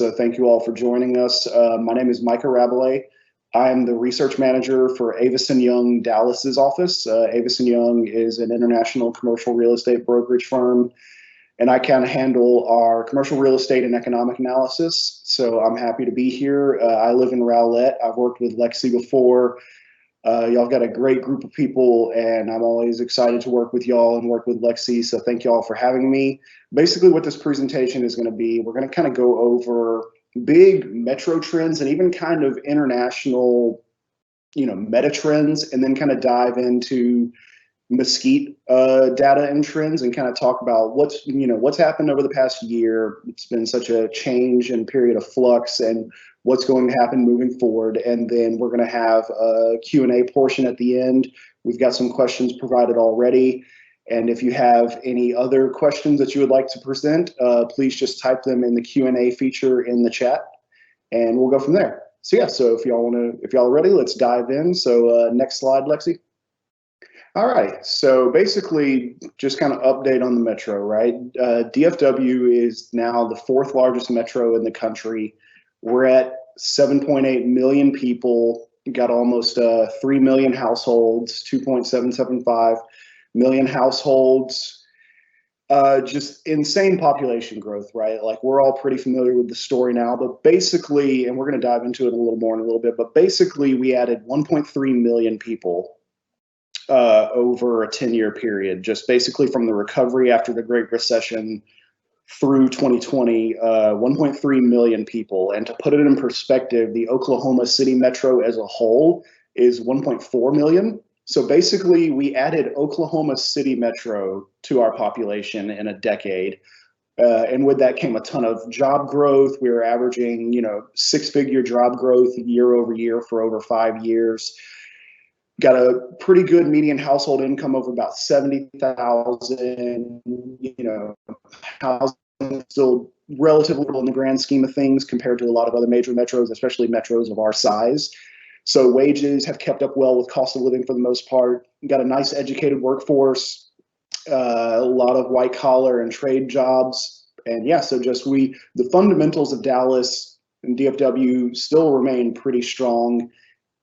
So thank you all for joining us. My name is Micah Rabalais. I'm the research manager for Avison Young Dallas's office. Avison Young is an international commercial real estate brokerage firm, and I kind of handle our commercial real estate and economic analysis. So I'm happy to be here. I live in Rowlett. I've worked with Lexi before. Y'all got a great group of people, and I'm always excited to work with y'all and work with Lexi. So thank y'all for having me. Basically, what this presentation is going to be, we're going to kind of go over big metro trends and even kind of international, meta trends, and then kind of dive into Mesquite data and trends and kind of talk about what's happened over the past year. It's been such a change and period of flux, and what's going to happen moving forward. And then we're going to have a Q&A portion at the end. We've got some questions provided already. And if you have any other questions that you would like to present, please just type them in the Q&A feature in the chat, and we'll go from there. So yeah, so if y'all are ready, let's dive in. So next slide, Lexi. All right, so basically just kind of update on the metro, right? DFW is now the 4th largest metro in the country. We're at 7.8 million people, got almost 3 million households, 2.775 million households, just insane population growth, right? Like, we're all pretty familiar with the story now, but basically, and we're going to dive into it a little more in a little bit, but basically we added 1.3 million people over a 10-year period, just basically from the recovery after the Great Recession through 2020, 1.3 million people. And to put it in perspective, the Oklahoma City metro as a whole is 1.4 million. So basically, we added Oklahoma City metro to our population in a decade. And with that came a ton of job growth. We were averaging, 6-figure job growth year over year for over 5 years. Got a pretty good median household income of about $70,000. Housing still relatively little in the grand scheme of things compared to a lot of other major metros, especially metros of our size. So wages have kept up well with cost of living for the most part. Got a nice educated workforce, a lot of white collar and trade jobs. And yeah, so just the fundamentals of Dallas and DFW still remain pretty strong,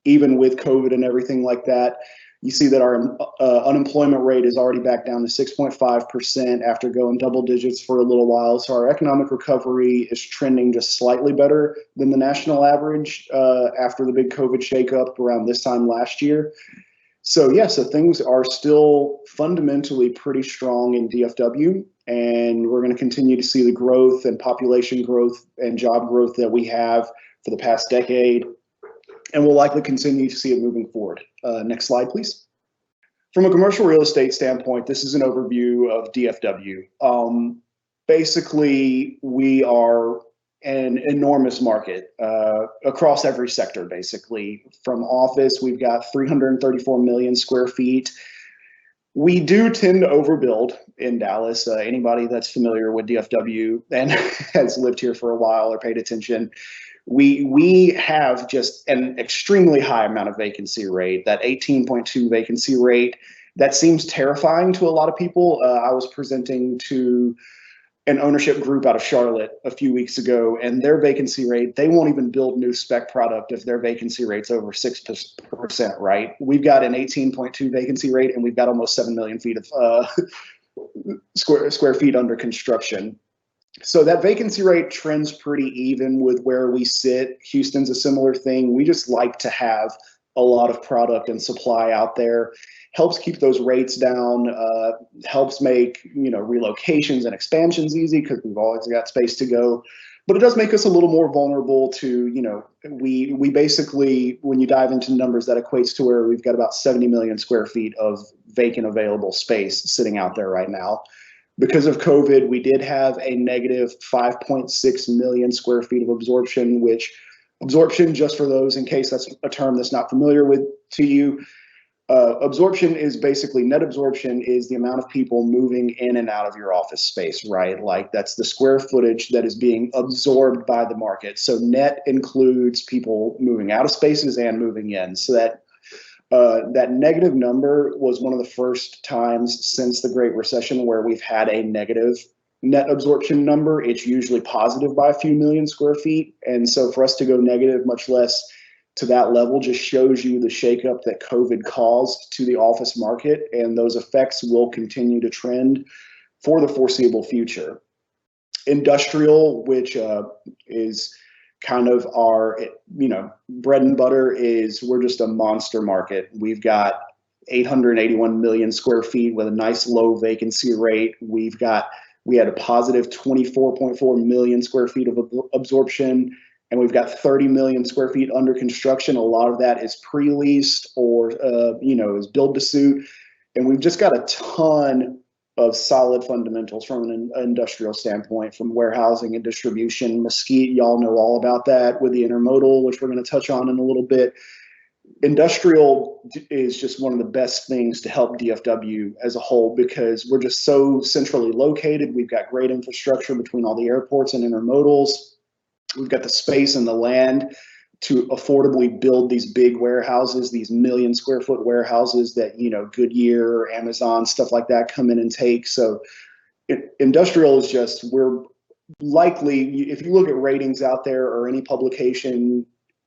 even with COVID and everything like that. You see that our unemployment rate is already back down to 6.5% after going double digits for a little while. So our economic recovery is trending just slightly better than the national average after the big COVID shakeup around this time last year. So yeah, so things are still fundamentally pretty strong in DFW, and we're going to continue to see the growth and population growth and job growth that we have for the past decade. And we'll likely continue to see it moving forward. Next slide, please. From a commercial real estate standpoint, this is an overview of DFW. Basically, we are an enormous market across every sector, basically. From office, we've got 334 million square feet. We do tend to overbuild in Dallas. Anybody that's familiar with DFW and has lived here for a while or paid attention, we have just an extremely high amount of vacancy rate, that 18.2 vacancy rate. That seems terrifying to a lot of people. I was presenting to an ownership group out of Charlotte a few weeks ago, and their vacancy rate, they won't even build new spec product if their vacancy rate's over 6%, right? We've got an 18.2 vacancy rate, and we've got almost 7 million feet of square feet under construction. So that vacancy rate trends pretty even with where we sit. Houston's a similar thing. We just like to have a lot of product and supply out there. Helps keep those rates down, helps make relocations and expansions easy because we've always got space to go. But it does make us a little more vulnerable to, we basically, when you dive into numbers, that equates to where we've got about 70 million square feet of vacant available space sitting out there right now. Because of COVID, we did have a negative 5.6 million square feet of absorption, which absorption, just for those in case that's a term that's not familiar to you, absorption is basically, net absorption is the amount of people moving in and out of your office space, right? Like, that's the square footage that is being absorbed by the market. So net includes people moving out of spaces and moving in. So that negative number was one of the first times since the Great Recession where we've had a negative net absorption number, it's usually positive by a few million square feet. And so for us to go negative, much less to that level, just shows you the shakeup that COVID caused to the office market. And those effects will continue to trend for the foreseeable future. Industrial, which is kind of our, bread and butter, is we're just a monster market. We've got 881 million square feet with a nice low vacancy rate. We had a positive 24.4 million square feet of absorption, and we've got 30 million square feet under construction. A lot of that is pre-leased or, is build to suit. And we've just got a ton of solid fundamentals from an industrial standpoint, from warehousing and distribution. Mesquite, y'all know all about that with the intermodal, which we're going to touch on in a little bit. Industrial is just one of the best things to help DFW as a whole because we're just so centrally located. We've got great infrastructure between all the airports and intermodals. We've got the space and the land to affordably build these big warehouses, these million square foot warehouses that, Goodyear, Amazon, stuff like that come in and take. So industrial is just, we're likely, if you look at ratings out there or any publication,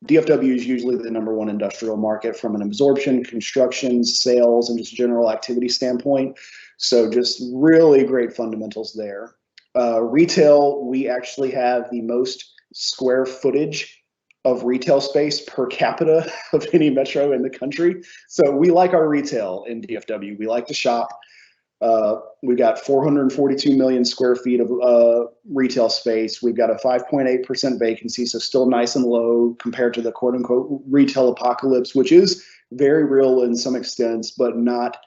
DFW is usually the #1 industrial market from an absorption, construction, sales, and just general activity standpoint. So just really great fundamentals there. Retail, we actually have the most square footage of retail space per capita of any metro in the country. So we like our retail in DFW. We like to shop. We've got 442 million square feet of retail space. We've got a 5.8% vacancy, so still nice and low compared to the quote unquote retail apocalypse, which is very real in some extents, but not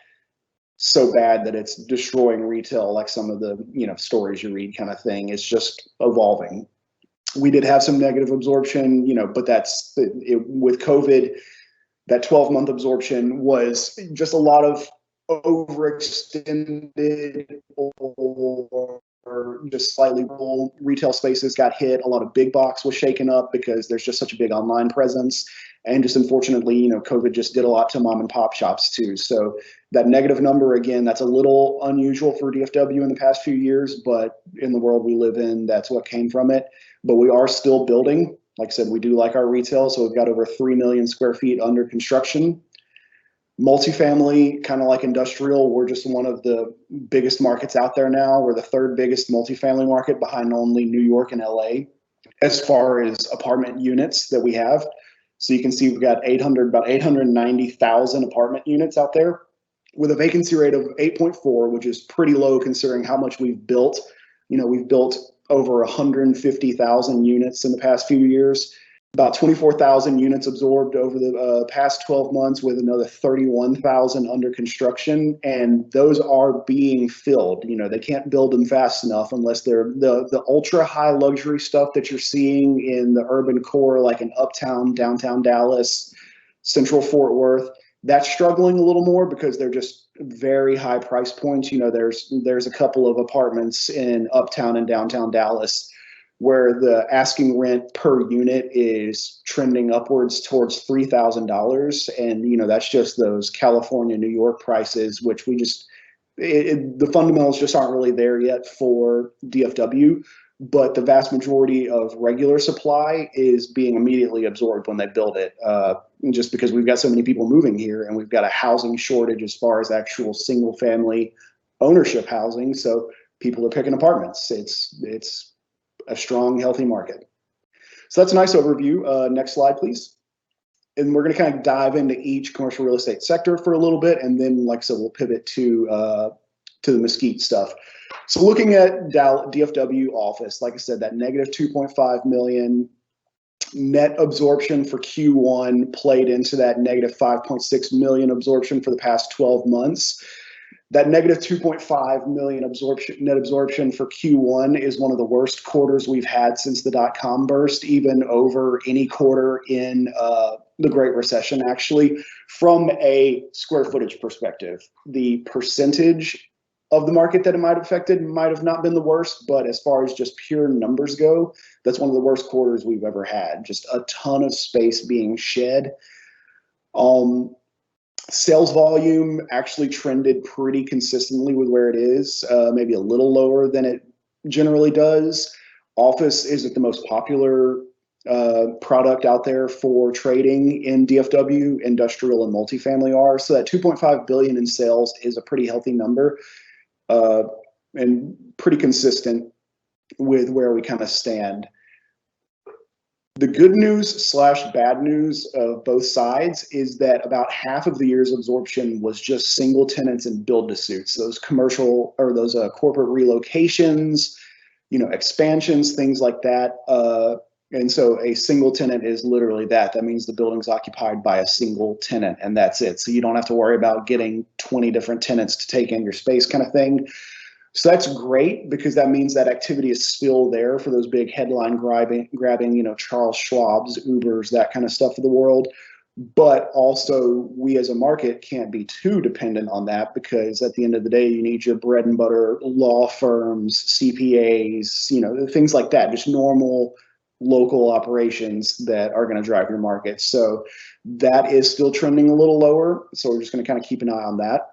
so bad that it's destroying retail like some of the stories you read kind of thing. It's just evolving. We did have some negative absorption, but with COVID, that 12-month absorption was just a lot of overextended or just slightly full retail spaces got hit. A lot of big box was shaken up because there's just such a big online presence. And just unfortunately, COVID just did a lot to mom and pop shops too. So that negative number, again, that's a little unusual for DFW in the past few years, but in the world we live in, that's what came from it. But we are still building. Like I said, we do like our retail. So we've got over 3 million square feet under construction. Multifamily, kind of like industrial, we're just one of the biggest markets out there now. We're the 3rd biggest multifamily market behind only New York and LA as far as apartment units that we have. So you can see we've got about 890,000 apartment units out there with a vacancy rate of 8.4, which is pretty low considering how much we've built. We've built over 150,000 units in the past few years. About 24,000 units absorbed over the past 12 months with another 31,000 under construction. And those are being filled. They can't build them fast enough unless they're the ultra high luxury stuff that you're seeing in the urban core, like in Uptown, downtown Dallas, Central Fort Worth. That's struggling a little more because they're just very high price points. There's a couple of apartments in Uptown and downtown Dallas where the asking rent per unit is trending upwards towards $3,000. And, that's just those California, New York prices, which the fundamentals just aren't really there yet for DFW. But the vast majority of regular supply is being immediately absorbed when they build it, just because we've got so many people moving here and we've got a housing shortage as far as actual single family ownership housing. So people are picking apartments. It's a strong, healthy market. So that's a nice overview. Next slide, please. And we're going to kind of dive into each commercial real estate sector for a little bit. And then, like I said, we'll pivot to the Mesquite stuff. So looking at DFW office, like I said, that negative 2.5 million net absorption for Q1 played into that negative 5.6 million absorption for the past 12 months. That negative 2.5 million net absorption for Q1 is one of the worst quarters we've had since the dot-com burst, even over any quarter in the Great Recession, actually. From a square footage perspective, the percentage of the market that it might have affected might have not been the worst, but as far as just pure numbers go, that's one of the worst quarters we've ever had. Just a ton of space being shed. Sales volume actually trended pretty consistently with where it is, maybe a little lower than it generally does. Office isn't the most popular product out there for trading in DFW. Industrial and multifamily are. So that 2.5 billion in sales is a pretty healthy number, and pretty consistent with where we kind of stand. The good news / bad news of both sides is that about half of the year's absorption was just single tenants and build-to-suits, those commercial or those corporate relocations, expansions, things like that. And so a single tenant is literally that. That means the building's occupied by a single tenant, and that's it. So you don't have to worry about getting 20 different tenants to take in your space kind of thing. So that's great, because that means that activity is still there for those big headline grabbing, Charles Schwab's, Ubers, that kind of stuff of the world. But also, we as a market can't be too dependent on that, because at the end of the day, you need your bread and butter law firms, CPAs, things like that, just normal local operations that are going to drive your market. So that is still trending a little lower. So we're just going to kind of keep an eye on that.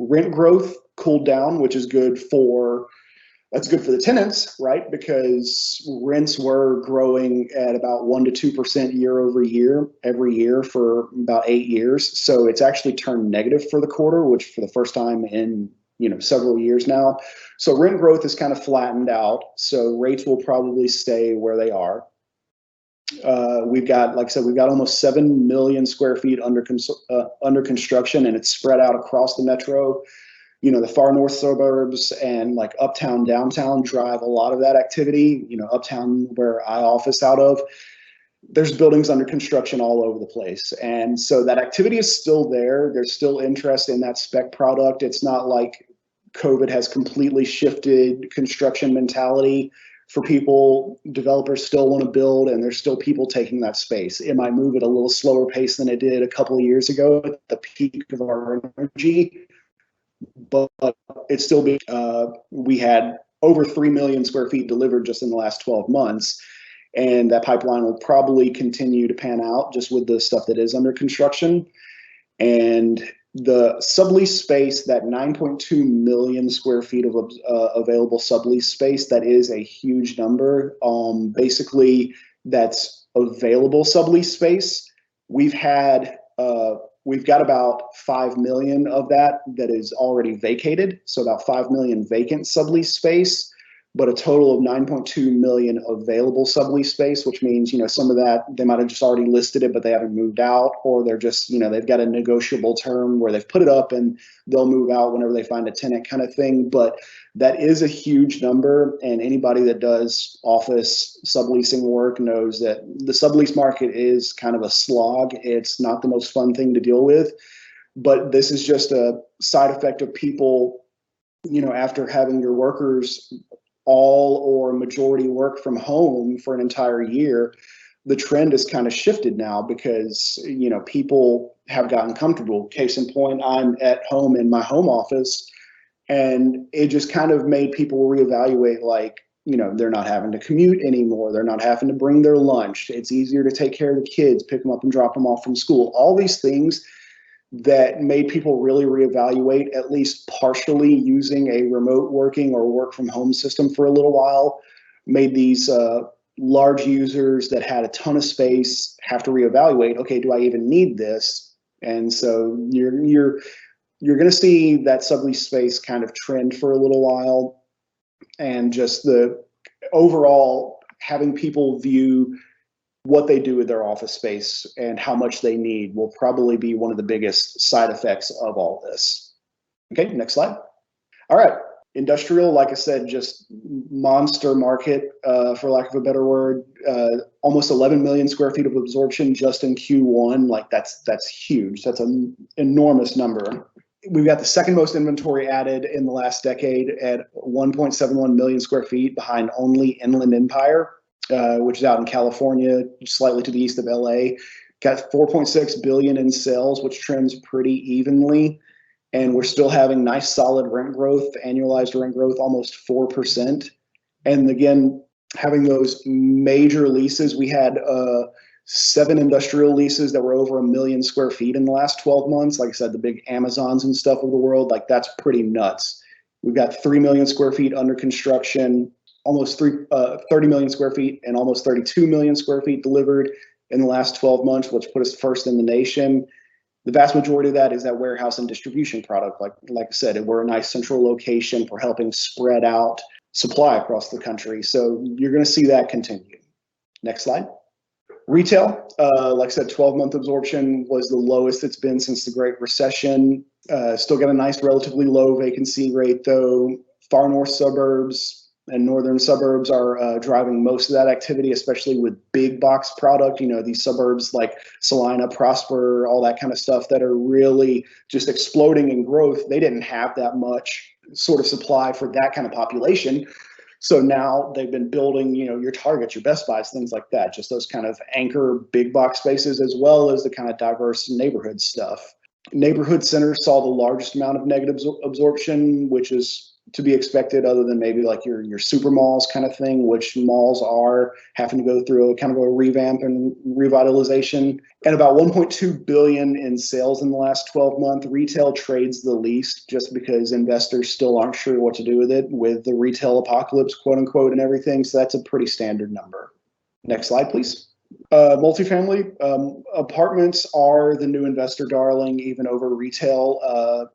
Rent growth cooled down, which is good for the tenants, right? Because rents were growing at about 1% to 2% year over year, every year for about 8 years. So it's actually turned negative for the quarter, which for the first time in several years now. So rent growth is kind of flattened out. So rates will probably stay where they are. We've got, like I said, we've got almost 7 million square feet under construction, and it's spread out across the metro. The far north suburbs and like uptown, downtown drive a lot of that activity. Uptown, where I office out of, there's buildings under construction all over the place. And so that activity is still there. There's still interest in that spec product. It's not like COVID has completely shifted construction mentality for people. Developers still want to build, and there's still people taking that space. It might move at a little slower pace than it did a couple of years ago at the peak of our energy, but it's still big. We had over 3 million square feet delivered just in the last 12 months. And that pipeline will probably continue to pan out just with the stuff that is under construction. And the sublease space, that 9.2 million square feet of available sublease space, that is a huge number. Basically, that's available sublease space. We've got about 5 million of that is already vacated. So about 5 million vacant sublease space, but a total of 9.2 million available sublease space, which means, some of that, they might have just already listed it, but they haven't moved out, or they're just, they've got a negotiable term where they've put it up and they'll move out whenever they find a tenant kind of thing. But that is a huge number. And anybody that does office subleasing work knows that the sublease market is kind of a slog. It's not the most fun thing to deal with, but this is just a side effect of people, after having your workers all or majority work from home for an entire year, the trend has kind of shifted now because, people have gotten comfortable. Case in point, I'm at home in my home office, and it just kind of made people reevaluate, like, they're not having to commute anymore. They're not having to bring their lunch. It's easier to take care of the kids, pick them up and drop them off from school. All these things that made people really reevaluate, at least partially using a remote working or work from home system for a little while, made these large users that had a ton of space have to reevaluate, okay, do I even need this? And so you're going to see that sublease space kind of trend for a little while, and just the overall having people view what they do with their office space and how much they need will probably be one of the biggest side effects of all this. Okay, next slide. All right, industrial, like I said, just monster market, for lack of a better word. Almost 11 million square feet of absorption just in Q1. Like that's huge. That's an enormous number. We've got the second most inventory added in the last decade at 1.71 million square feet, behind only Inland Empire, which is out in California, slightly to the east of LA. Got 4.6 billion in sales, which trends pretty evenly. And we're still having nice solid rent growth, annualized rent growth, almost 4%. And again, having those major leases, we had 7 industrial leases that were over 1 million square feet in the last 12 months. Like I said, the big Amazons and stuff of the world, like that's pretty nuts. We've got 3 million square feet under construction, almost 30 million square feet and almost 32 million square feet delivered in the last 12 months, which put us first in the nation. The vast majority of that is that warehouse and distribution product. Like I said, we're a nice central location for helping spread out supply across the country. So you're going to see that continue. Next slide. Retail, like I said, 12-month absorption was the lowest it's been since the Great Recession. Still got a nice, relatively low vacancy rate, though. Far north suburbs and northern suburbs are driving most of that activity, especially with big box product. You know, these suburbs like Salina, Prosper, all that kind of stuff that are really just exploding in growth. They didn't have that much sort of supply for that kind of population. So now they've been building, you know, your Targets, your Best Buys, things like that, just those kind of anchor big box spaces, as well as the kind of diverse neighborhood stuff. Neighborhood centers saw the largest amount of negative absorption, which is to be expected, other than maybe like your super malls kind of thing, which malls are having to go through a kind of a revamp and revitalization. And about 1.2 billion in sales in the last 12 months. Retail trades the least, just because investors still aren't sure what to do with it, with the retail apocalypse, quote unquote, and everything. So that's a pretty standard number. Next slide, please. Multifamily apartments are the new investor darling, even over retail.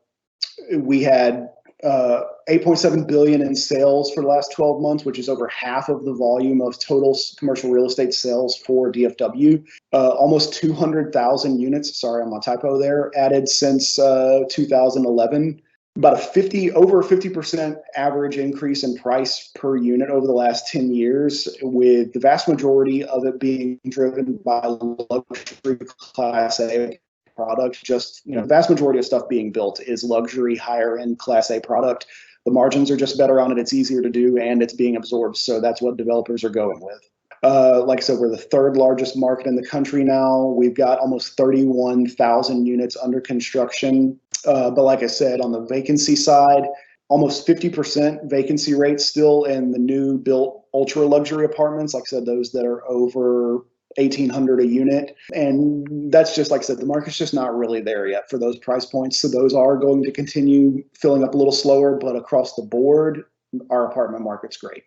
We had 8.7 billion in sales for the last 12 months, which is over half of the volume of total commercial real estate sales for DFW. Almost 200,000 units, sorry, I'm on typo there, added since 2011. About over 50% average increase in price per unit over the last 10 years, with the vast majority of it being driven by luxury Class A product. Just, you know, the vast majority of stuff being built is luxury, higher end Class A product. The margins are just better on it. It's easier to do, and it's being absorbed. So that's what developers are going with. Like I said, we're the third largest market in the country now. We've got almost 31,000 units under construction. But like I said, on the vacancy side, almost 50% vacancy rate still in the new built ultra luxury apartments. Like I said, those that are over 1,800 a unit. And that's just, like I said, the market's just not really there yet for those price points. So those are going to continue filling up a little slower, but across the board, our apartment market's great.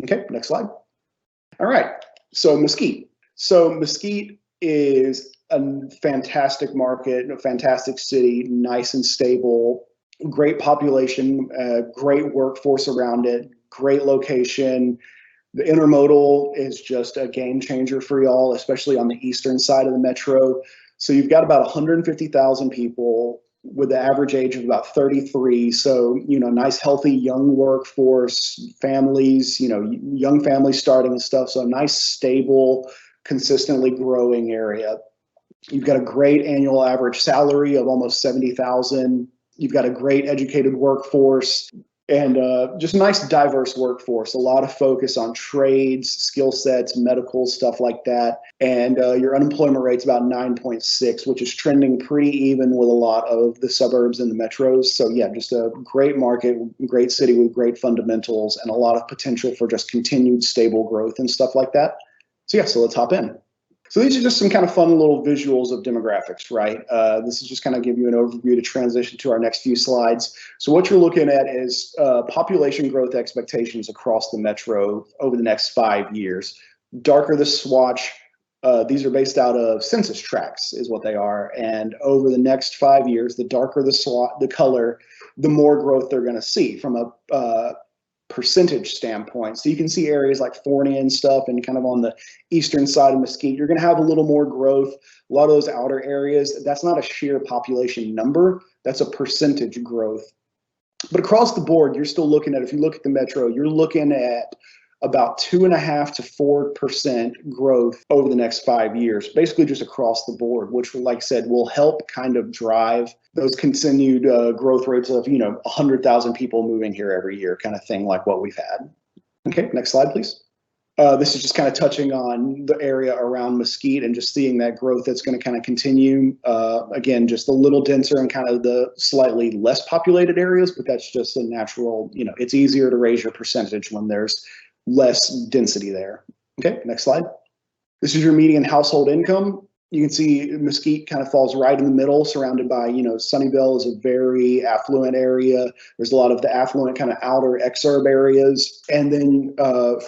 Okay, next slide. All right, so Mesquite. So Mesquite is a fantastic market, a fantastic city, nice and stable, great population, great workforce around it, great location. The intermodal is just a game changer for y'all, especially on the eastern side of the metro. So you've got about 150,000 people with the average age of about 33. So, you know, nice, healthy, young workforce, families, you know, young families starting and stuff. So a nice, stable, consistently growing area. You've got a great annual average salary of almost 70,000. You've got a great educated workforce and just a nice, diverse workforce. A lot of focus on trades, skill sets, medical, stuff like that. And your unemployment rate's about 9.6, which is trending pretty even with a lot of the suburbs and the metros. So yeah, just a great market, great city with great fundamentals and a lot of potential for just continued stable growth and stuff like that. So yeah, so let's hop in. So these are just some kind of fun little visuals of demographics, right? This is just kind of give you an overview to transition to our next few slides. So what you're looking at is population growth expectations across the metro over the next 5 years. Darker the swatch, these are based out of census tracts is what they are. And over the next 5 years, the darker the color, the more growth they're going to see from a percentage standpoint. So you can see areas like Forney and stuff and kind of on the eastern side of Mesquite, you're going to have a little more growth. A lot of those outer areas, that's not a sheer population number, that's a percentage growth. But across the board, you're still looking at, if you look at the metro, you're looking at about 2.5% to 4% growth over the next 5 years, basically just across the board, which, like I said, will help kind of drive those continued growth rates of, you know, 100,000 people moving here every year kind of thing like what we've had. Okay, next slide, please. This is just kind of touching on the area around Mesquite and just seeing that growth that's going to kind of continue. Again, just a little denser in kind of the slightly less populated areas, but that's just a natural, you know, it's easier to raise your percentage when there's less density there. Okay, next slide. This is your median household income. You can see Mesquite kind of falls right in the middle, surrounded by, Sunnyvale is a very affluent area. There's a lot of the affluent kind of outer exurb areas. And then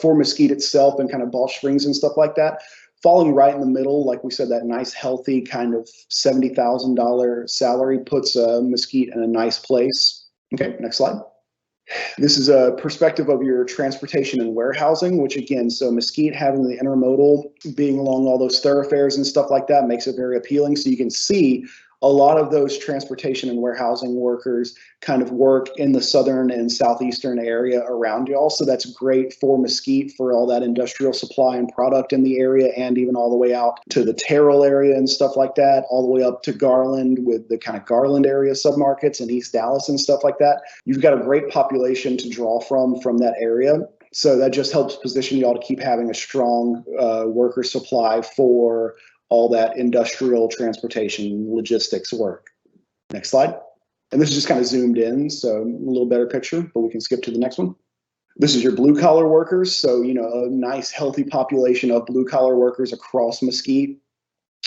for Mesquite itself and kind of Balch Springs and stuff like that, falling right in the middle, like we said, that nice, healthy kind of $70,000 salary puts Mesquite in a nice place. Okay, next slide. This is a perspective of your transportation and warehousing, which again, so Mesquite having the intermodal being along all those thoroughfares and stuff like that makes it very appealing. So you can see a lot of those transportation and warehousing workers kind of work in the southern and southeastern area around y'all. So that's great for Mesquite for all that industrial supply and product in the area, and even all the way out to the Terrell area and stuff like that, all the way up to Garland with the kind of Garland area submarkets and East Dallas and stuff like that. You've got a great population to draw from that area. So that just helps position y'all to keep having a strong worker supply for all that industrial transportation logistics work. Next slide. And this is just kind of zoomed in, so a little better picture, but we can skip to the next one. This is your blue collar workers. So, a nice healthy population of blue collar workers across Mesquite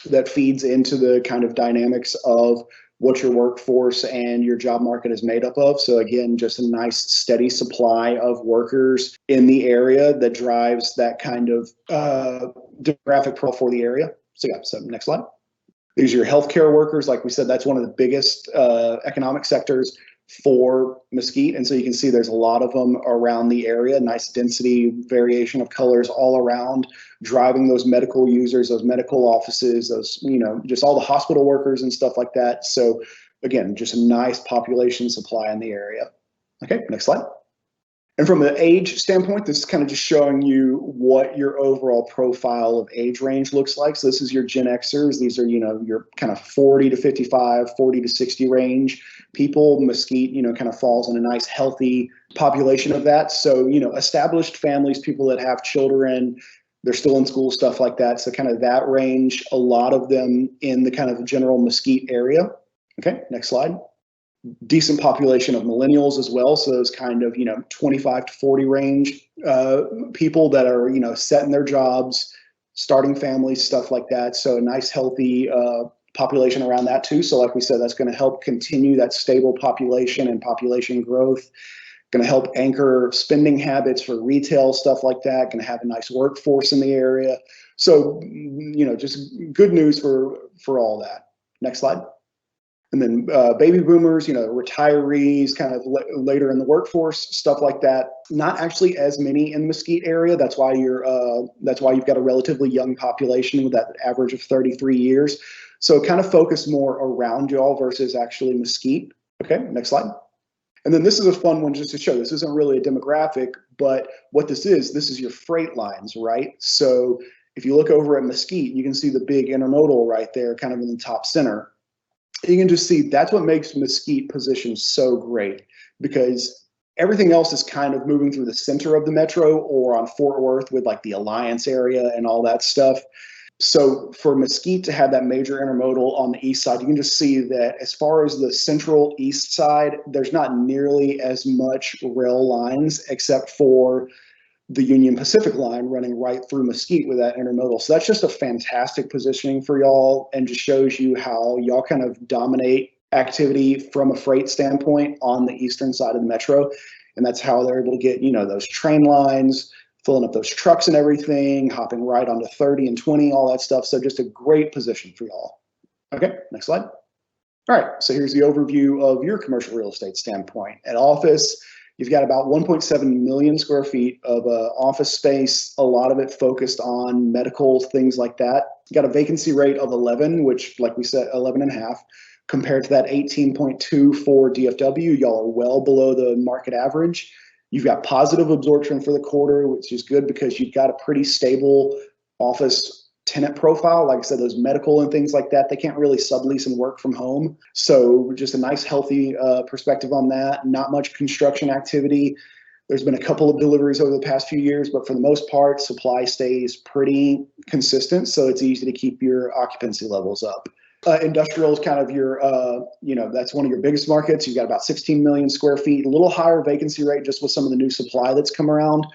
that feeds into the kind of dynamics of what your workforce and your job market is made up of. So again, just a nice steady supply of workers in the area that drives that kind of demographic profile for the area. So next slide. These are your healthcare workers. Like we said, that's one of the biggest economic sectors for Mesquite. And so you can see there's a lot of them around the area, nice density, variation of colors all around, driving those medical users, those medical offices, those, just all the hospital workers and stuff like that. So again, just a nice population supply in the area. Okay, next slide. And from the age standpoint, this is kind of just showing you what your overall profile of age range looks like. So this is your Gen Xers. These are, your kind of 40 to 55, 40 to 60 range people. Mesquite, kind of falls in a nice, healthy population of that. So, established families, people that have children, they're still in school, stuff like that. So kind of that range, a lot of them in the kind of general Mesquite area. Okay, next slide. Decent population of millennials as well. So those kind of, 25 to 40 range people that are, set in their jobs, starting families, stuff like that. So a nice, healthy population around that too. So like we said, that's going to help continue that stable population and population growth. Going to help anchor spending habits for retail, stuff like that. Going to have a nice workforce in the area. So, just good news for all that. Next slide. And then baby boomers, retirees, kind of later in the workforce, stuff like that. Not actually as many in the Mesquite area. That's why you've got a relatively young population with that average of 33 years. So kind of focus more around y'all versus actually Mesquite. Okay, next slide. And then this is a fun one just to show. This isn't really a demographic, but what this is your freight lines, right? So if you look over at Mesquite, you can see the big intermodal right there, kind of in the top center. You can just see that's what makes Mesquite position so great, because everything else is kind of moving through the center of the metro or on Fort Worth with like the Alliance area and all that stuff. So for Mesquite to have that major intermodal on the east side, you can just see that as far as the central east side, there's not nearly as much rail lines except for the Union Pacific line running right through Mesquite with that intermodal. So that's just a fantastic positioning for y'all, and just shows you how y'all kind of dominate activity from a freight standpoint on the eastern side of the metro. And that's how they're able to get, those train lines, filling up those trucks and everything, hopping right onto 30 and 20, all that stuff. So just a great position for y'all. Okay, next slide. All right, so here's the overview of your commercial real estate standpoint. At Office, you've got about 1.7 million square feet of office space, a lot of it focused on medical, things like that. You got a vacancy rate of 11, which, like we said, 11.5, compared to that 18.2 for DFW. Y'all are well below the market average. You've got positive absorption for the quarter, which is good because you've got a pretty stable office tenant profile. Like I said, those medical and things like that, they can't really sublease and work from home. So just a nice, healthy perspective on that. Not much construction activity. There's been a couple of deliveries over the past few years, but for the most part, supply stays pretty consistent. So it's easy to keep your occupancy levels up. Industrial is kind of your, that's one of your biggest markets. You've got about 16 million square feet, a little higher vacancy rate just with some of the new supply that's come around.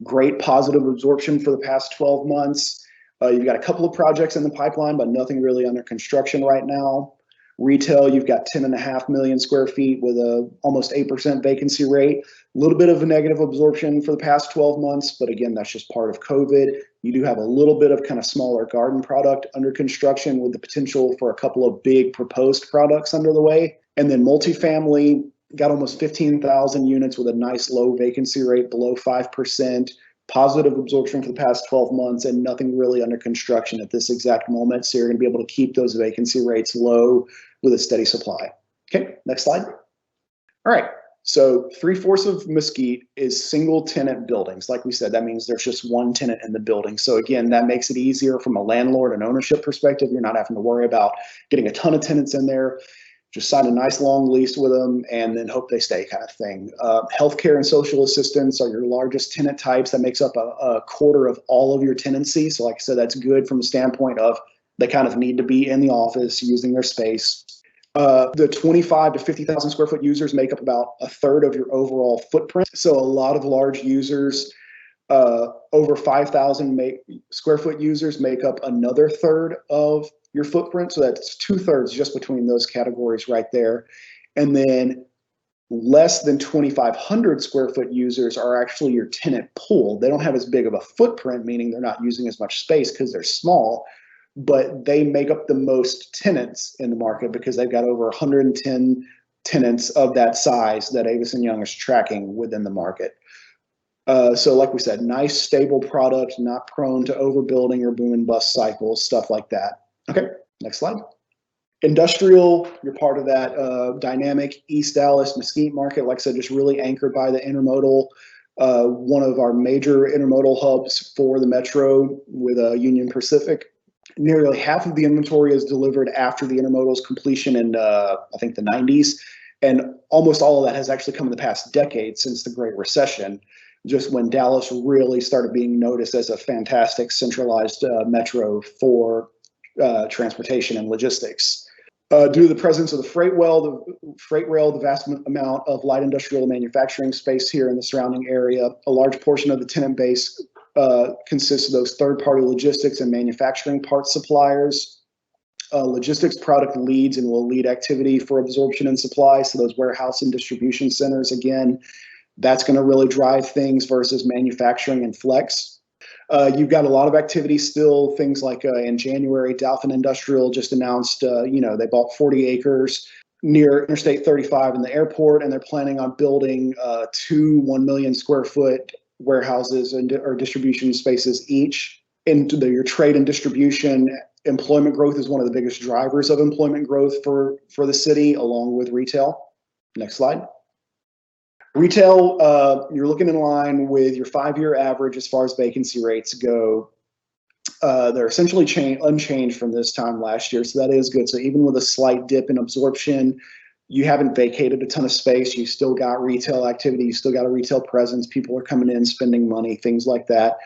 Great positive absorption for the past 12 months. You've got a couple of projects in the pipeline, but nothing really under construction right now. Retail, you've got 10.5 million square feet with a almost 8% vacancy rate. A little bit of a negative absorption for the past 12 months, but again, that's just part of COVID. You do have a little bit of kind of smaller garden product under construction with the potential for a couple of big proposed products under the way. And then multifamily, got almost 15,000 units with a nice low vacancy rate below 5%. Positive absorption for the past 12 months and nothing really under construction at this exact moment. So you're going to be able to keep those vacancy rates low with a steady supply. Okay, next slide. All right, so 3/4 of Mesquite is single tenant buildings. Like we said, that means there's just one tenant in the building. So again, that makes it easier from a landlord and ownership perspective. You're not having to worry about getting a ton of tenants in there. Just sign a nice long lease with them and then hope they stay kind of thing. Healthcare and social assistance are your largest tenant types. That makes up a quarter of all of your tenancy. So like I said, that's good from the standpoint of they kind of need to be in the office using their space. The 25 to 50,000 square foot users make up about a third of your overall footprint. So a lot of large users, over 5,000 square foot users make up another third of your footprint. So that's 2/3 just between those categories right there. And then less than 2,500 square foot users are actually your tenant pool. They don't have as big of a footprint, meaning they're not using as much space because they're small, but they make up the most tenants in the market because they've got over 110 tenants of that size that Avison Young is tracking within the market. So like we said, nice, stable product, not prone to overbuilding or boom and bust cycles, stuff like that. Okay, next slide. Industrial, you're part of that dynamic East Dallas Mesquite market. Like I said, just really anchored by the intermodal, one of our major intermodal hubs for the metro with Union Pacific. Nearly half of the inventory is delivered after the intermodal's completion in, I think, the 90s. And almost all of that has actually come in the past decade since the Great Recession, just when Dallas really started being noticed as a fantastic centralized metro for transportation and logistics. Due to the presence of the freight rail, the vast amount of light industrial manufacturing space here in the surrounding area, a large portion of the tenant base consists of those third-party logistics and manufacturing parts suppliers. Logistics product leads and will lead activity for absorption and supply. So those warehouse and distribution centers, again, that's going to really drive things versus manufacturing and flex. You've got a lot of activity still, things like in January, Dalfin Industrial just announced, they bought 40 acres near Interstate 35 in the airport, and they're planning on building 2 1 million square foot warehouses or distribution spaces each. Into your trade and distribution, employment growth is one of the biggest drivers of employment growth for the city, along with retail. Next slide. Retail, you're looking in line with your 5-year average as far as vacancy rates go. They're essentially unchanged from this time last year, so that is good. So even with a slight dip in absorption, you haven't vacated a ton of space. You still got retail activity. You still got a retail presence. People are coming in, spending money, things like that.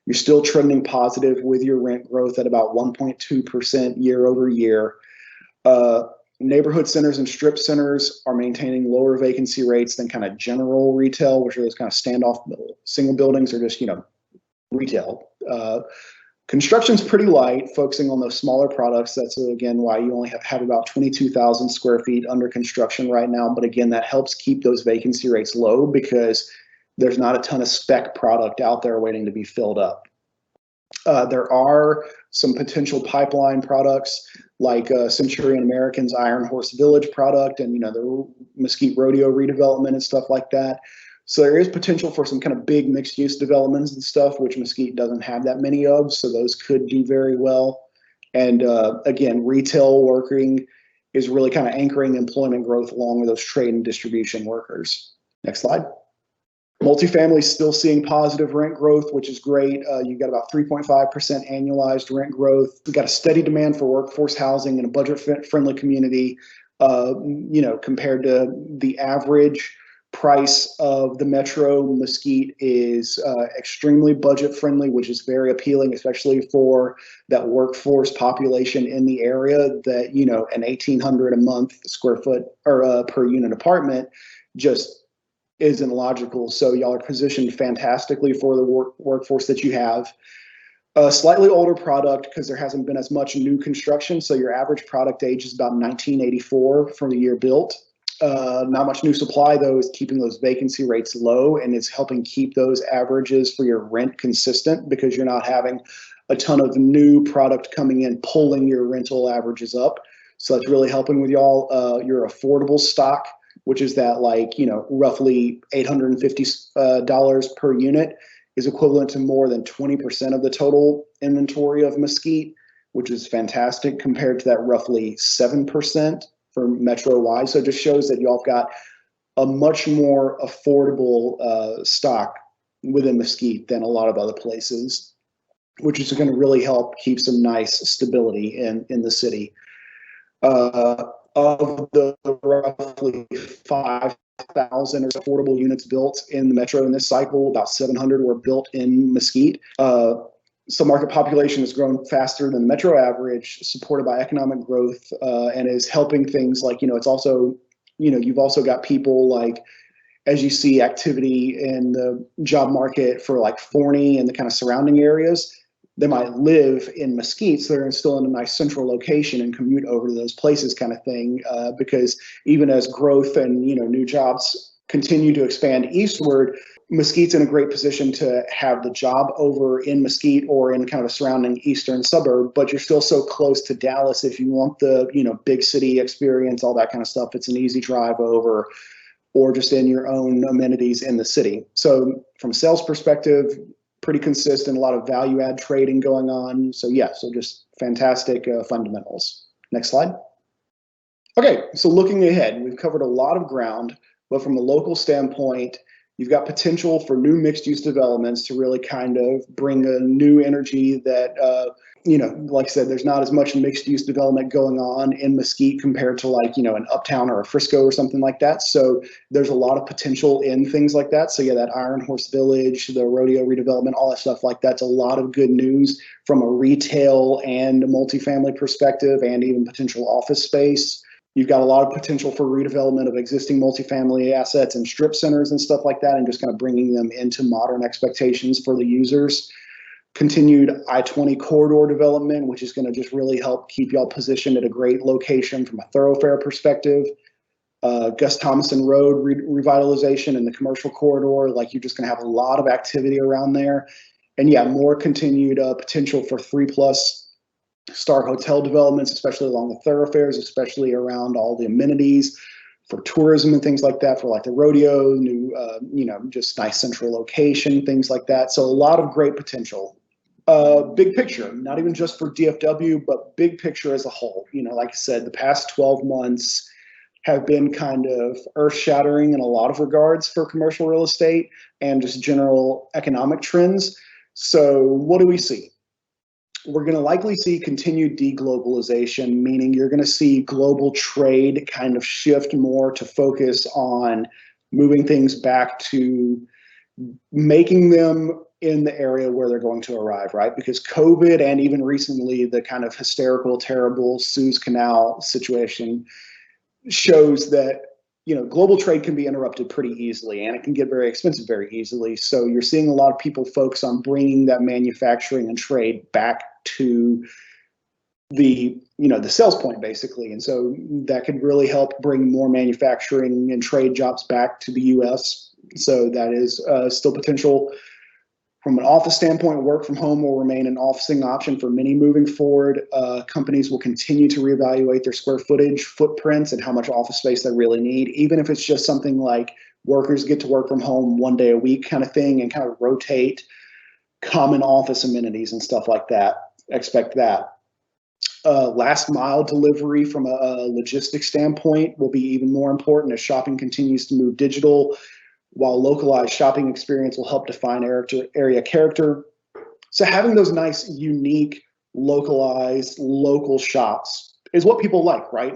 You're still trending positive with your rent growth at about 1.2% year over year. Neighborhood centers and strip centers are maintaining lower vacancy rates than kind of general retail, which are those kind of standoff single buildings or just, retail. Construction's pretty light, focusing on those smaller products. That's, again, why you only have about 22,000 square feet under construction right now. But again, that helps keep those vacancy rates low because there's not a ton of spec product out there waiting to be filled up. There are some potential pipeline products like Centurion American's Iron Horse Village product and, the Mesquite Rodeo redevelopment and stuff like that. So there is potential for some kind of big mixed use developments and stuff, which Mesquite doesn't have that many of. So those could do very well. And again, retail working is really kind of anchoring employment growth along with those trade and distribution workers. Next slide. Multifamily is still seeing positive rent growth, which is great. You've got about 3.5% annualized rent growth. We've got a steady demand for workforce housing in a budget-friendly community, compared to the average price of the metro. Mesquite is extremely budget-friendly, which is very appealing, especially for that workforce population in the area that, an $1,800 a month square foot or per unit apartment just isn't logical. So y'all are positioned fantastically for the workforce that you have. A slightly older product because there hasn't been as much new construction. So your average product age is about 1984 from the year built. Not much new supply, though, is keeping those vacancy rates low, and it's helping keep those averages for your rent consistent because you're not having a ton of new product coming in, pulling your rental averages up. So that's really helping with y'all. Your affordable stock, which is that roughly $850 per unit, is equivalent to more than 20% of the total inventory of Mesquite, which is fantastic compared to that roughly 7% for metro-wide. So it just shows that y'all have got a much more affordable stock within Mesquite than a lot of other places, which is going to really help keep some nice stability in the city. Of the roughly 5,000 affordable units built in the metro in this cycle, about 700 were built in Mesquite. So market population has grown faster than the metro average, supported by economic growth, and is helping things like, it's also, you've also got people like, as you see activity in the job market for like Forney and the kind of surrounding areas, they might live in Mesquite, so they're still in a nice central location and commute over to those places kind of thing, because even as growth and, new jobs continue to expand eastward, Mesquite's in a great position to have the job over in Mesquite or in kind of a surrounding eastern suburb, but you're still so close to Dallas. If you want the, big city experience, all that kind of stuff, it's an easy drive over, or just in your own amenities in the city. So from a sales perspective, pretty consistent, a lot of value add trading going on. So just fantastic fundamentals. Next slide. Okay, so looking ahead, we've covered a lot of ground, but from a local standpoint, you've got potential for new mixed-use developments to really kind of bring a new energy that, like I said, there's not as much mixed-use development going on in Mesquite compared to an Uptown or a Frisco or something like that. So there's a lot of potential in things like that. So that Iron Horse Village, the rodeo redevelopment, all that stuff like that's a lot of good news from a retail and a multifamily perspective, and even potential office space. You've got a lot of potential for redevelopment of existing multifamily assets and strip centers and stuff like that, and just kind of bringing them into modern expectations for the users. Continued I-20 corridor development, which is going to just really help keep y'all positioned at a great location from a thoroughfare perspective. Gus Thomason Road revitalization in the commercial corridor, you're just going to have a lot of activity around there. And more continued potential for 3+ star hotel developments, especially along the thoroughfares, especially around all the amenities for tourism and things like that, for the rodeo, new, just nice central location, things like that. So a lot of great potential. Big picture, not even just for DFW, but big picture as a whole. Like I said, the past 12 months have been kind of earth-shattering in a lot of regards for commercial real estate and just general economic trends. So what do we see? We're going to likely see continued deglobalization, meaning you're going to see global trade kind of shift more to focus on moving things back to making them in the area where they're going to arrive, right? Because COVID and even recently the kind of hysterical, terrible Suez Canal situation shows that global trade can be interrupted pretty easily, and it can get very expensive very easily. So you're seeing a lot of people focus on bringing that manufacturing and trade back to the sales point, basically. And so that could really help bring more manufacturing and trade jobs back to the U.S. So that is still potential. From an office standpoint, work from home will remain an officing option for many moving forward. Companies will continue to reevaluate their square footage footprints and how much office space they really need, even if it's just something like workers get to work from home one day a week kind of thing, and kind of rotate common office amenities and stuff like that. Expect that. Last mile delivery from a logistics standpoint will be even more important as shopping continues to move digital, while localized shopping experience will help define area character. So having those nice, unique, localized, local shops is what people like, right?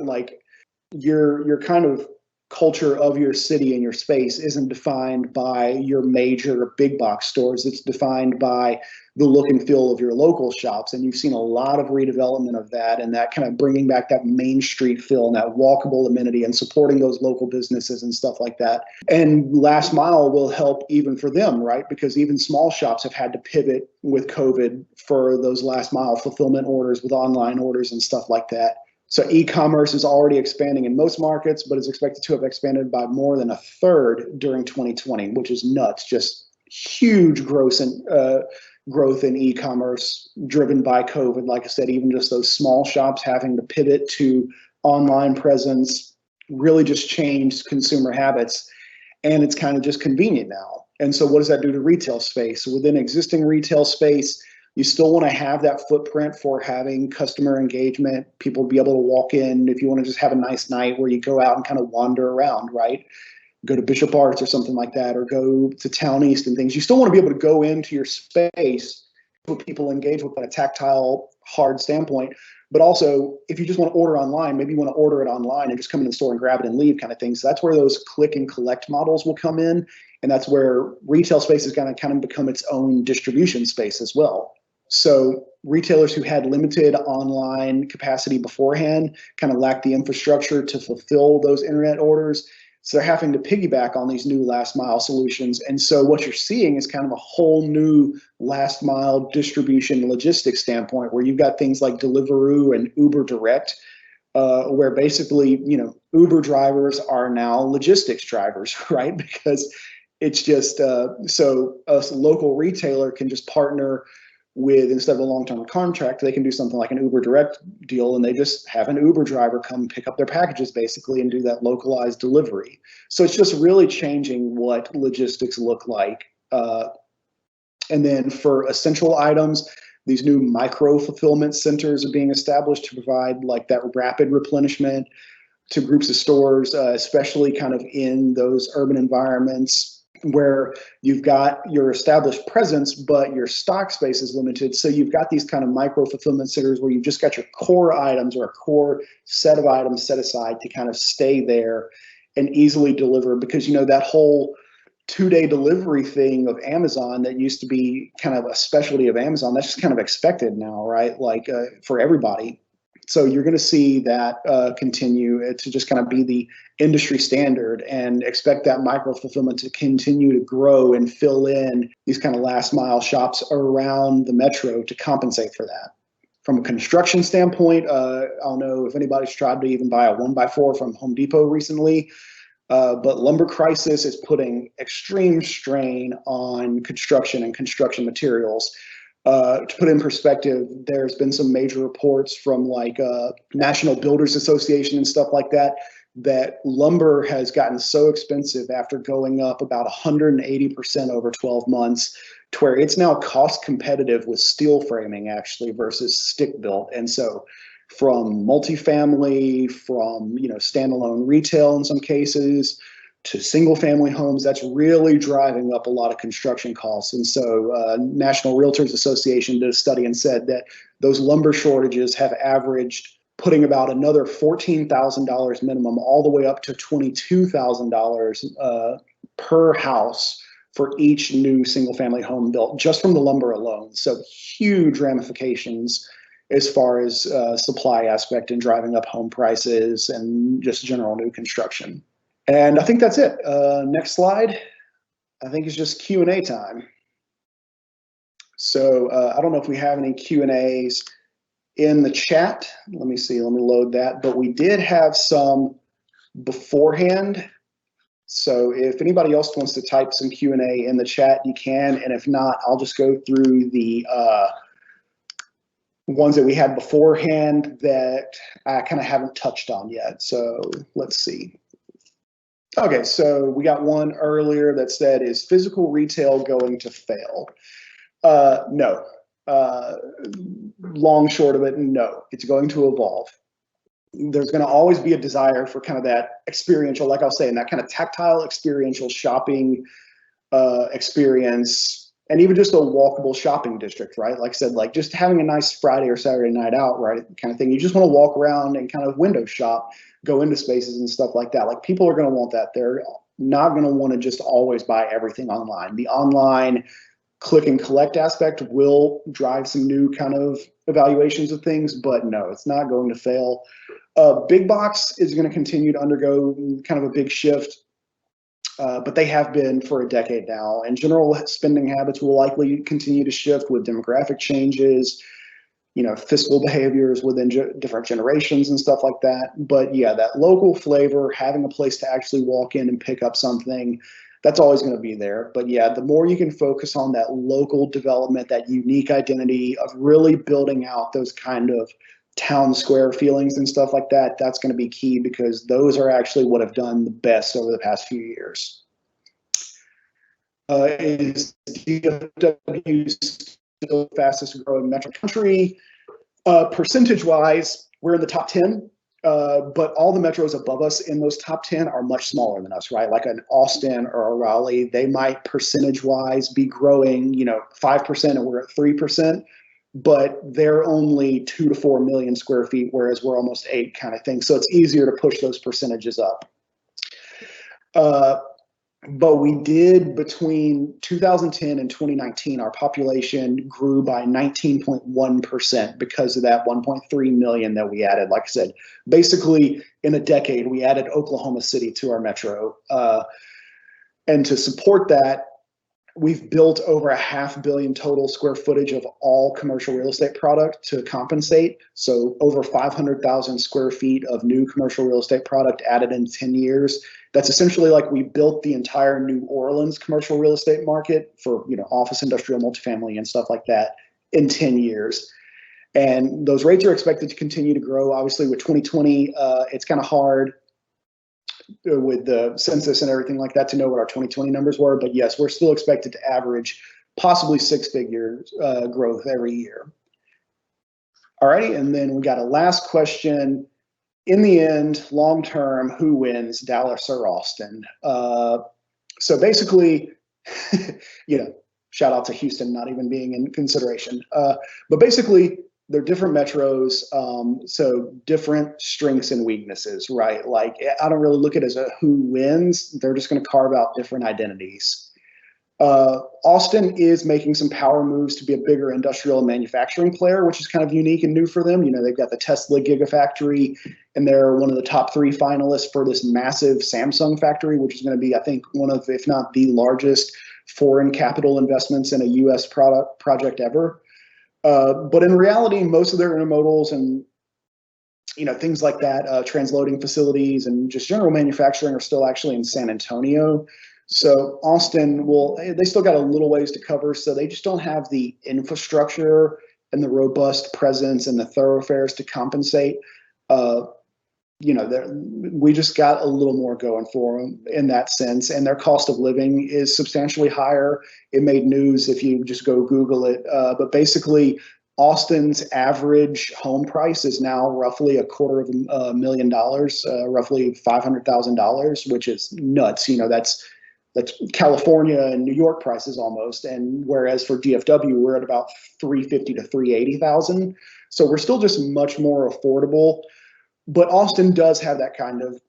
You're kind of culture of your city and your space isn't defined by your major big box stores. It's defined by the look and feel of your local shops. And you've seen a lot of redevelopment of that, and that kind of bringing back that Main Street feel and that walkable amenity and supporting those local businesses and stuff like that. And last mile will help even for them, right? Because even small shops have had to pivot with COVID for those last mile fulfillment orders with online orders and stuff like that. So e-commerce is already expanding in most markets, but is expected to have expanded by more than a third during 2020, which is nuts. Just huge growth in e-commerce driven by COVID. Like I said, even just those small shops having to pivot to online presence really just changed consumer habits, and it's kind of just convenient now. And so what does that do to retail space? Within existing retail space, you still want to have that footprint for having customer engagement, people be able to walk in if you want to just have a nice night where you go out and kind of wander around, right? Go to Bishop Arts or something like that, or go to Town East and things. You still want to be able to go into your space with people engage with a tactile, hard standpoint. But also, if you just want to order online, maybe you want to order it online and just come in the store and grab it and leave kind of thing. So that's where those click and collect models will come in. And that's where retail space is going to kind of become its own distribution space as well. So retailers who had limited online capacity beforehand kind of lacked the infrastructure to fulfill those internet orders. So they're having to piggyback on these new last mile solutions. And so what you're seeing is kind of a whole new last mile distribution logistics standpoint, where you've got things like Deliveroo and Uber Direct, where basically, Uber drivers are now logistics drivers, right? Because it's just so a local retailer can just partner with, instead of a long-term contract, they can do something like an Uber Direct deal, and they just have an Uber driver come pick up their packages basically and do that localized delivery. So it's just really changing what logistics look like. And then for essential items, these new micro fulfillment centers are being established to provide like that rapid replenishment to groups of stores, especially kind of in those urban environments where you've got your established presence, but your stock space is limited. So you've got these kind of micro fulfillment centers where you've just got your core items or a core set of items set aside to kind of stay there and easily deliver. Because, that whole 2-day delivery thing of Amazon that used to be kind of a specialty of Amazon, that's just kind of expected now, right? Like for everybody. So you're going to see that continue to just kind of be the industry standard, and expect that micro fulfillment to continue to grow and fill in these kind of last mile shops around the metro to compensate for that. From a construction standpoint, I don't know if anybody's tried to even buy a 1x4 from Home Depot recently, but lumber crisis is putting extreme strain on construction and construction materials. To put in perspective, there's been some major reports from like National Builders Association and stuff like that, that lumber has gotten so expensive after going up about 180% over 12 months, to where it's now cost competitive with steel framing actually versus stick built. And so from multifamily, from standalone retail in some cases, to single family homes, that's really driving up a lot of construction costs. And so National Realtors Association did a study and said that those lumber shortages have averaged putting about another $14,000 minimum all the way up to $22,000 per house for each new single family home built just from the lumber alone. So huge ramifications as far as supply aspect and driving up home prices and just general new construction. And I think that's it. Next slide, I think it's just Q&A time. So I don't know if we have any Q&As in the chat. Let me see, let me load that. But we did have some beforehand. So if anybody else wants to type some Q&A in the chat, you can. And if not, I'll just go through the ones that we had beforehand that I kind of haven't touched on yet. So let's see. Okay, so we got one earlier that said, is physical retail going to fail? No. Long short of it, no. It's going to evolve. There's going to always be a desire for kind of that experiential, like I was saying, that kind of tactile experiential shopping experience and even just a walkable shopping district, right? Like I said, like just having a nice Friday or Saturday night out, right, kind of thing. You just want to walk around and kind of window shop, go into spaces and stuff like that. Like people are going to want that. They're not going to want to just always buy everything online. The online click and collect aspect will drive some new kind of evaluations of things, but no, it's not going to fail. Big box is going to continue to undergo kind of a big shift. But they have been for a decade now, and general spending habits will likely continue to shift with demographic changes, fiscal behaviors within different generations and stuff like that. But yeah, that local flavor, having a place to actually walk in and pick up something, that's always going to be there. But yeah, the more you can focus on that local development, that unique identity of really building out those kind of town square feelings and stuff like that, that's going to be key, because those are actually what have done the best over the past few years. Is DFW still the fastest growing metro country? Percentage wise, we're in the top 10, but all the metros above us in those top 10 are much smaller than us, right? Like an Austin or a Raleigh, they might percentage wise be growing, 5% and we're at 3%. But they're only 2 to 4 million square feet, whereas we're almost 8 kind of thing. So it's easier to push those percentages up. But we did, between 2010 and 2019, our population grew by 19.1% because of that 1.3 million that we added. Like I said, basically in a decade, we added Oklahoma City to our metro. And to support that, we've built over 500 million total square footage of all commercial real estate product to compensate. So over 500,000 square feet of new commercial real estate product added in 10 years. That's essentially like we built the entire New Orleans commercial real estate market for, office, industrial, multifamily, and stuff like that in 10 years. And those rates are expected to continue to grow. Obviously, with 2020, it's kind of hard with the census and everything like that to know what our 2020 numbers were. But yes, we're still expected to average possibly 6-figure growth every year. All right, and then we got a last question. In the end, long term, who wins, Dallas or Austin? So basically, shout out to Houston not even being in consideration. But basically, they're different metros, so different strengths and weaknesses, right? Like, I don't really look at it as a who wins. They're just going to carve out different identities. Austin is making some power moves to be a bigger industrial and manufacturing player, which is kind of unique and new for them. They've got the Tesla Gigafactory, and they're one of the top 3 finalists for this massive Samsung factory, which is going to be, I think, one of, if not the largest foreign capital investments in a U.S. project ever. But in reality, most of their intermodals and things like that, transloading facilities and just general manufacturing are still actually in San Antonio. So Austin they still got a little ways to cover. So they just don't have the infrastructure and the robust presence and the thoroughfares to compensate. We just got a little more going for them in that sense. And their cost of living is substantially higher. It made news if you just go Google it. But basically, Austin's average home price is now roughly $250,000, roughly $500,000, which is nuts. That's California and New York prices almost. And whereas for DFW, we're at about $350,000 to $380,000. So we're still just much more affordable. But Austin does have that kind of,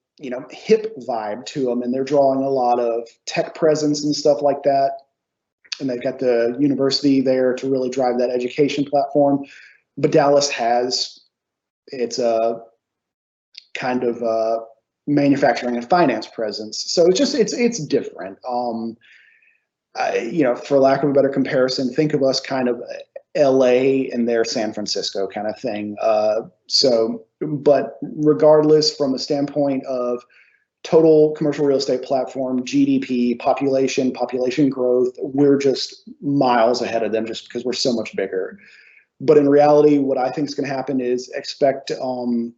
hip vibe to them, and they're drawing a lot of tech presence and stuff like that. And they've got the university there to really drive that education platform. But Dallas has its kind of manufacturing and finance presence. So it's different. For lack of a better comparison, think of us kind of LA and their San Francisco kind of thing. But regardless, from a standpoint of total commercial real estate platform, GDP, population growth, we're just miles ahead of them just because we're so much bigger. But in reality, what I think is going to happen is expect the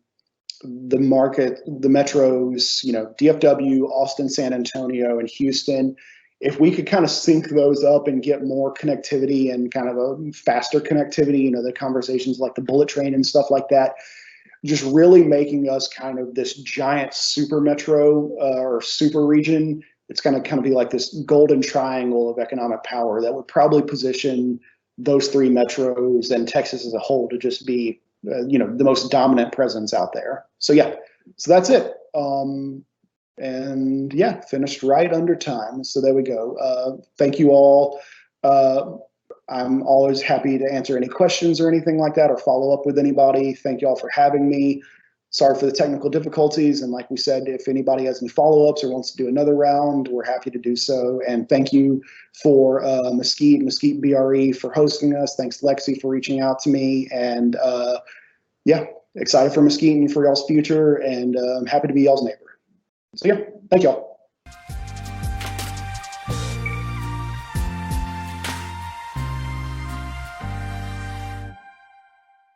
market, the metros, DFW, Austin, San Antonio, and Houston. If we could kind of sync those up and get more connectivity and kind of a faster connectivity, the conversations like the bullet train and stuff like that, just really making us kind of this giant super metro or super region it's going to kind of be like this golden triangle of economic power that would probably position those three metros and Texas as a whole to just be, the most dominant presence out there. So yeah, so that's it. And yeah, finished right under time. So there we go. Thank you all. I'm always happy to answer any questions or anything like that, or follow up with anybody. Thank you all for having me. Sorry for the technical difficulties. And like we said, if anybody has any follow-ups or wants to do another round, we're happy to do so. And thank you for Mesquite BRE for hosting us. Thanks, Lexi, for reaching out to me. And yeah, excited for Mesquite and for y'all's future, and I'm happy to be y'all's neighbor. So yeah, thank y'all.